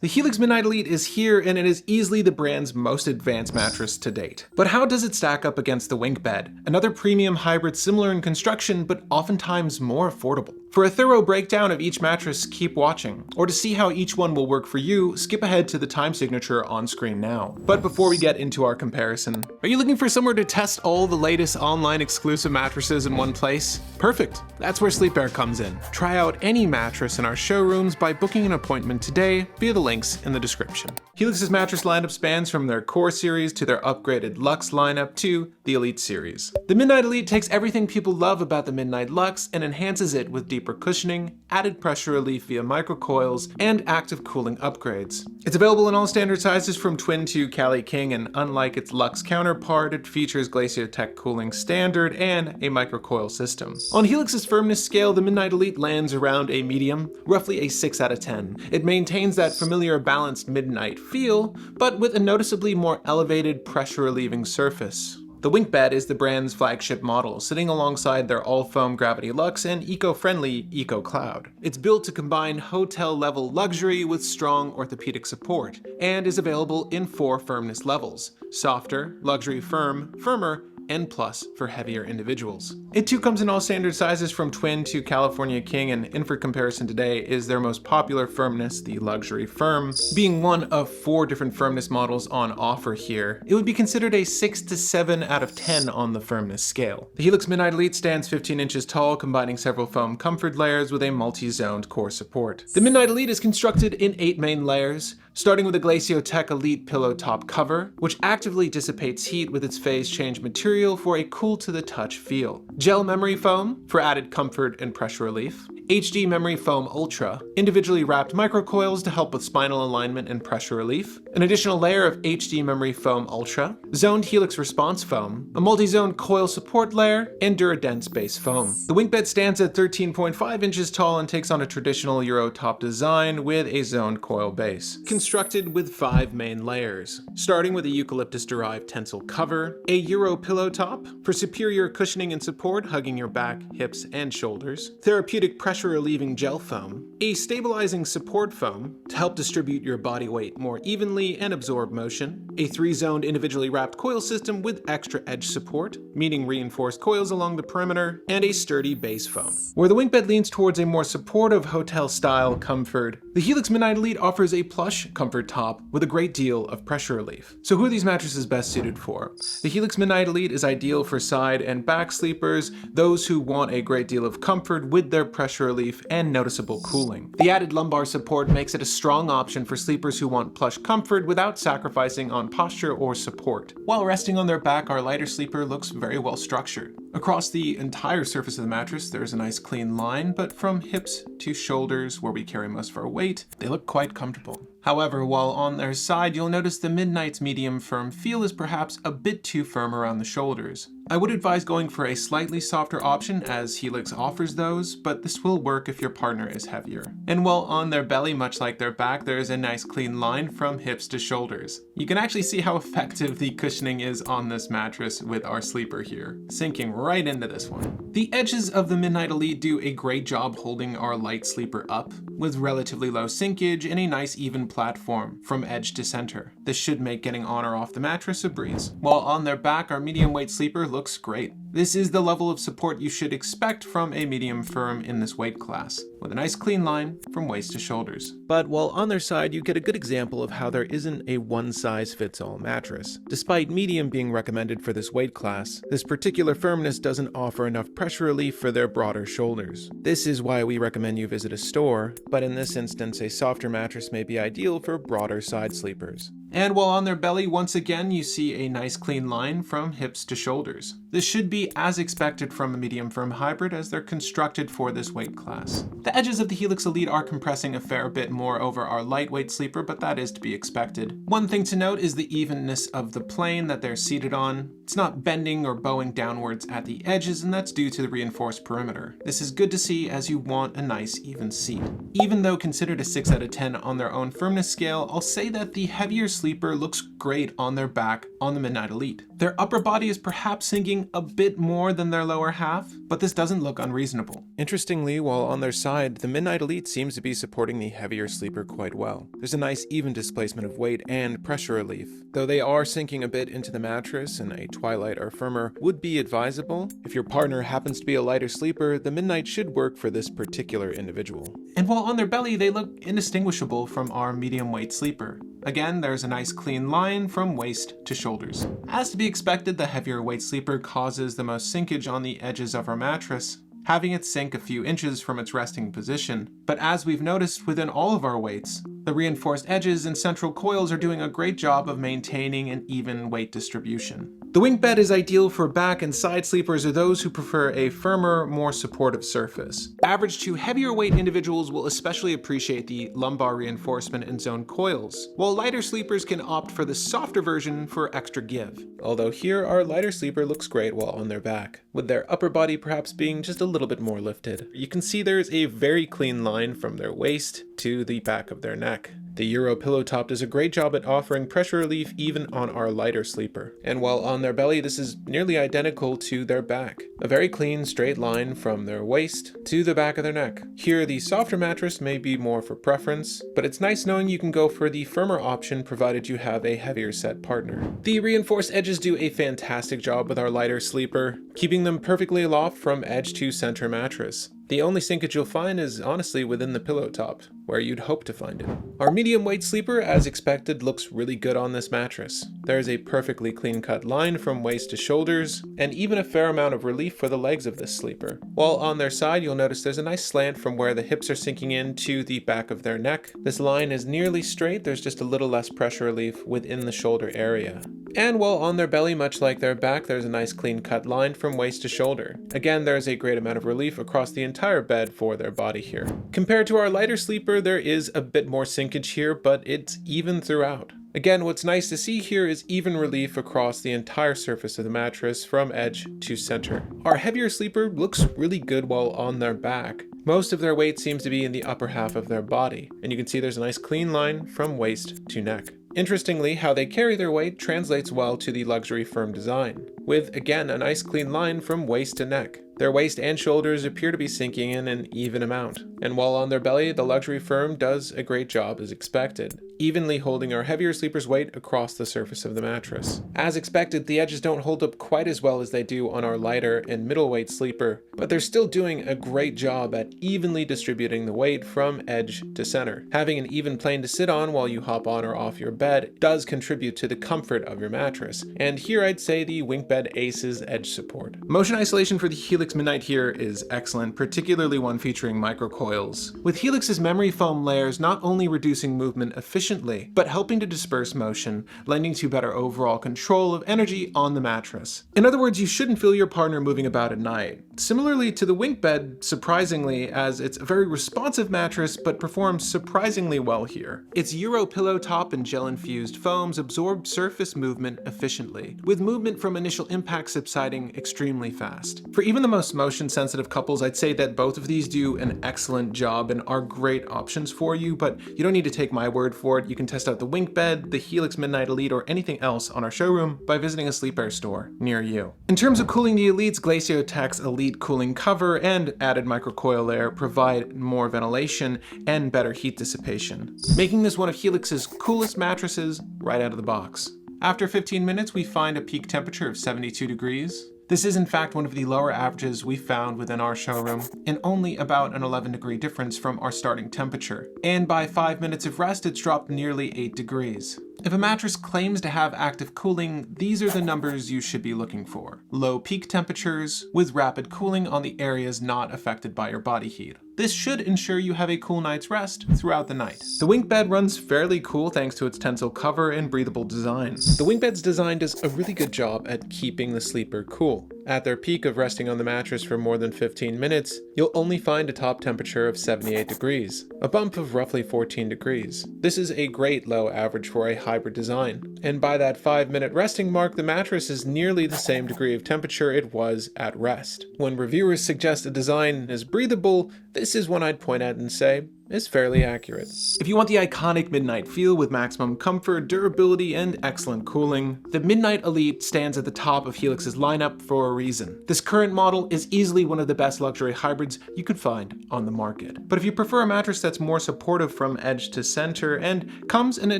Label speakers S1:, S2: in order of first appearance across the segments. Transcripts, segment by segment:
S1: The Helix Midnight Elite is here, and it is easily the brand's most advanced mattress to date. But how does it stack up against the WinkBed, another premium hybrid similar in construction but oftentimes more affordable? For a thorough breakdown of each mattress, keep watching. Or to see how each one will work for you, skip ahead to the time signature on screen now. But before we get into our comparison, are you looking for somewhere to test all the latest online exclusive mattresses in one place? Perfect. That's where SleePare comes in. Try out any mattress in our showrooms by booking an appointment today via the links in the description. Helix's mattress lineup spans from their core series to their upgraded Luxe lineup to the Elite series. The Midnight Elite takes everything people love about the Midnight Luxe and enhances it with deeper cushioning, added pressure relief via microcoils, and active cooling upgrades. It's available in all standard sizes from Twin to Cali King, and unlike its Luxe counterpart, it features Glaciotech cooling standard and a microcoil system. On Helix's firmness scale, the Midnight Elite lands around a medium, roughly a 6 out of 10. It maintains that familiar balanced midnight feel, but with a noticeably more elevated pressure-relieving surface. The WinkBed is the brand's flagship model, sitting alongside their all-foam Gravity Luxe and eco-friendly Eco Cloud. It's built to combine hotel-level luxury with strong orthopedic support, and is available in 4 firmness levels: softer, luxury firm, firmer, and plus for heavier individuals. It too comes in all standard sizes from Twin to California King, and in for comparison today is their most popular firmness, the Luxury Firm. Being one of 4 different firmness models on offer here, it would be considered a 6 to 7 out of 10 on the firmness scale. The Helix Midnight Elite stands 15 inches tall, combining several foam comfort layers with a multi-zoned core support. The Midnight Elite is constructed in 8 main layers, starting with a Glaciotech Elite pillow top cover, which actively dissipates heat with its phase change material for a cool to the touch feel. Gel memory foam for added comfort and pressure relief. HD Memory Foam Ultra, individually wrapped microcoils to help with spinal alignment and pressure relief. An additional layer of HD Memory Foam Ultra. Zoned Helix Response Foam, a multi-zone coil support layer, and Duradense base foam. The WinkBed stands at 13.5 inches tall and takes on a traditional Euro top design with a zoned coil base. Constructed with 5 main layers, starting with a eucalyptus-derived tensile cover, a Euro pillow top for superior cushioning and support hugging your back, hips, and shoulders, therapeutic pressure-relieving gel foam, a stabilizing support foam to help distribute your body weight more evenly and absorb motion, a 3-zoned individually wrapped coil system with extra edge support, meaning reinforced coils along the perimeter, and a sturdy base foam. Where the WinkBed leans towards a more supportive hotel-style comfort, the Helix Midnight Elite offers a plush comfort top with a great deal of pressure relief. So who are these mattresses best suited for? The Helix Midnight Elite is ideal for side and back sleepers, those who want a great deal of comfort with their pressure relief and noticeable cooling. The added lumbar support makes it a strong option for sleepers who want plush comfort without sacrificing on posture or support. While resting on their back, our lighter sleeper looks very well structured. Across the entire surface of the mattress, there's a nice clean line, but from hips to shoulders, where we carry most of our weight, they look quite comfortable. However, while on their side, you'll notice the Midnight's medium firm feel is perhaps a bit too firm around the shoulders. I would advise going for a slightly softer option, as Helix offers those, but this will work if your partner is heavier. And while on their belly, much like their back, there is a nice clean line from hips to shoulders. You can actually see how effective the cushioning is on this mattress with our sleeper here, sinking right into this one. The edges of the Midnight Elite do a great job holding our light sleeper up, with relatively low sinkage and a nice even platform from edge to center. This should make getting on or off the mattress a breeze. While on their back, our medium weight sleeper looks great. This is the level of support you should expect from a medium firm in this weight class, with a nice clean line from waist to shoulders. But while on their side, you get a good example of how there isn't a one-size-fits-all mattress. Despite medium being recommended for this weight class, this particular firmness doesn't offer enough pressure relief for their broader shoulders. This is why we recommend you visit a store, but in this instance, a softer mattress may be ideal for broader side sleepers. And while on their belly, once again, you see a nice clean line from hips to shoulders. This should be as expected from a medium firm hybrid, as they're constructed for this weight class. The edges of the Helix Elite are compressing a fair bit more over our lightweight sleeper, but that is to be expected. One thing to note is the evenness of the plane that they're seated on. It's not bending or bowing downwards at the edges, and that's due to the reinforced perimeter. This is good to see, as you want a nice even seat. Even though considered a 6 out of 10 on their own firmness scale, I'll say that the heavier sleeper looks great on their back on the Midnight Elite. Their upper body is perhaps sinking sinking a bit more than their lower half, but this doesn't look unreasonable. Interestingly, while on their side, the Midnight Elite seems to be supporting the heavier sleeper quite well. There's a nice even displacement of weight and pressure relief. Though they are sinking a bit into the mattress, and a twilight or firmer would be advisable. If your partner happens to be a lighter sleeper, the Midnight should work for this particular individual. And while on their belly, they look indistinguishable from our medium weight sleeper. Again, there's a nice clean line from waist to shoulders. As to be expected, the heavier weight sleeper causes the most sinkage on the edges of our mattress, having it sink a few inches from its resting position. But as we've noticed within all of our weights, the reinforced edges and central coils are doing a great job of maintaining an even weight distribution. The WinkBed is ideal for back and side sleepers or those who prefer a firmer, more supportive surface. Average to heavier weight individuals will especially appreciate the lumbar reinforcement and zone coils, while lighter sleepers can opt for the softer version for extra give. Although here our lighter sleeper looks great while on their back, with their upper body perhaps being just a little bit more lifted. You can see there's a very clean line from their waist to the back of their neck. The Euro pillow top does a great job at offering pressure relief even on our lighter sleeper. And while on their belly, this is nearly identical to their back. A very clean straight line from their waist to the back of their neck. Here, the softer mattress may be more for preference, but it's nice knowing you can go for the firmer option provided you have a heavier set partner. The reinforced edges do a fantastic job with our lighter sleeper, keeping them perfectly aloft from edge to center mattress. The only sinkage you'll find is honestly within the pillow top, where you'd hope to find it. Our medium weight sleeper, as expected, looks really good on this mattress. There's a perfectly clean cut line from waist to shoulders, and even a fair amount of relief for the legs of this sleeper. While on their side, you'll notice there's a nice slant from where the hips are sinking in to the back of their neck. This line is nearly straight, there's just a little less pressure relief within the shoulder area. And while on their belly, much like their back, there's a nice clean cut line from waist to shoulder. Again, there's a great amount of relief across the entire bed for their body here. Compared to our lighter sleeper, there is a bit more sinkage here, but it's even throughout. Again, what's nice to see here is even relief across the entire surface of the mattress from edge to center. Our heavier sleeper looks really good while on their back. Most of their weight seems to be in the upper half of their body, and you can see there's a nice clean line from waist to neck. Interestingly, how they carry their weight translates well to the luxury firm design, with again a nice clean line from waist to neck. Their waist and shoulders appear to be sinking in an even amount, and while on their belly, the luxury firm does a great job as expected, evenly holding our heavier sleeper's weight across the surface of the mattress. As expected, the edges don't hold up quite as well as they do on our lighter and middleweight sleeper, but they're still doing a great job at evenly distributing the weight from edge to center. Having an even plane to sit on while you hop on or off your bed does contribute to the comfort of your mattress, and here I'd say the WinkBed Ace's edge support. Motion isolation for the Helix Midnight here is excellent, particularly one featuring microcoils, with Helix's memory foam layers not only reducing movement efficiently, but helping to disperse motion, lending to better overall control of energy on the mattress. In other words, you shouldn't feel your partner moving about at night. Similarly to the WinkBed, surprisingly, as it's a very responsive mattress but performs surprisingly well here. Its Euro pillow top and gel-infused foams absorb surface movement efficiently, with movement from initial impact subsiding extremely fast. For even the most motion-sensitive couples, I'd say that both of these do an excellent job and are great options for you, but you don't need to take my word for it. You can test out the WinkBed, the Helix Midnight Elite, or anything else on our showroom by visiting a SleePare store near you. In terms of cooling, the Elite's Glaciotech's Elite cooling cover and added microcoil layer provide more ventilation and better heat dissipation, making this one of Helix's coolest mattresses right out of the box. After 15 minutes, we find a peak temperature of 72 degrees. This is in fact one of the lower averages we found within our showroom, and only about an 11-degree difference from our starting temperature. And by 5 minutes of rest, it's dropped nearly 8 degrees. If a mattress claims to have active cooling, these are the numbers you should be looking for. Low peak temperatures with rapid cooling on the areas not affected by your body heat. This should ensure you have a cool night's rest throughout the night. The WinkBed runs fairly cool thanks to its tensile cover and breathable design. The WinkBed's design does a really good job at keeping the sleeper cool. At their peak of resting on the mattress for more than 15 minutes, you'll only find a top temperature of 78 degrees, a bump of roughly 14 degrees. This is a great low average for a hybrid design, and by that 5-minute resting mark, the mattress is nearly the same degree of temperature it was at rest. When reviewers suggest a design is breathable, this is one I'd point at and say, is fairly accurate. If you want the iconic Midnight feel with maximum comfort, durability, and excellent cooling, the Midnight Elite stands at the top of Helix's lineup for a reason. This current model is easily one of the best luxury hybrids you could find on the market. But if you prefer a mattress that's more supportive from edge to center and comes in a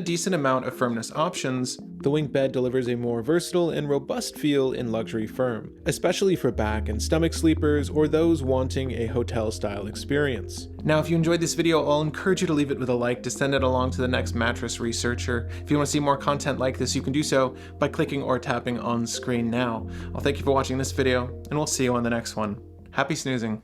S1: decent amount of firmness options, the WinkBed delivers a more versatile and robust feel in luxury firm, especially for back and stomach sleepers or those wanting a hotel-style experience. Now, if you enjoyed this video, I'll encourage you to leave it with a like to send it along to the next mattress researcher. If you want to see more content like this, you can do so by clicking or tapping on screen now. I'll thank you for watching this video, and we'll see you on the next one. Happy snoozing.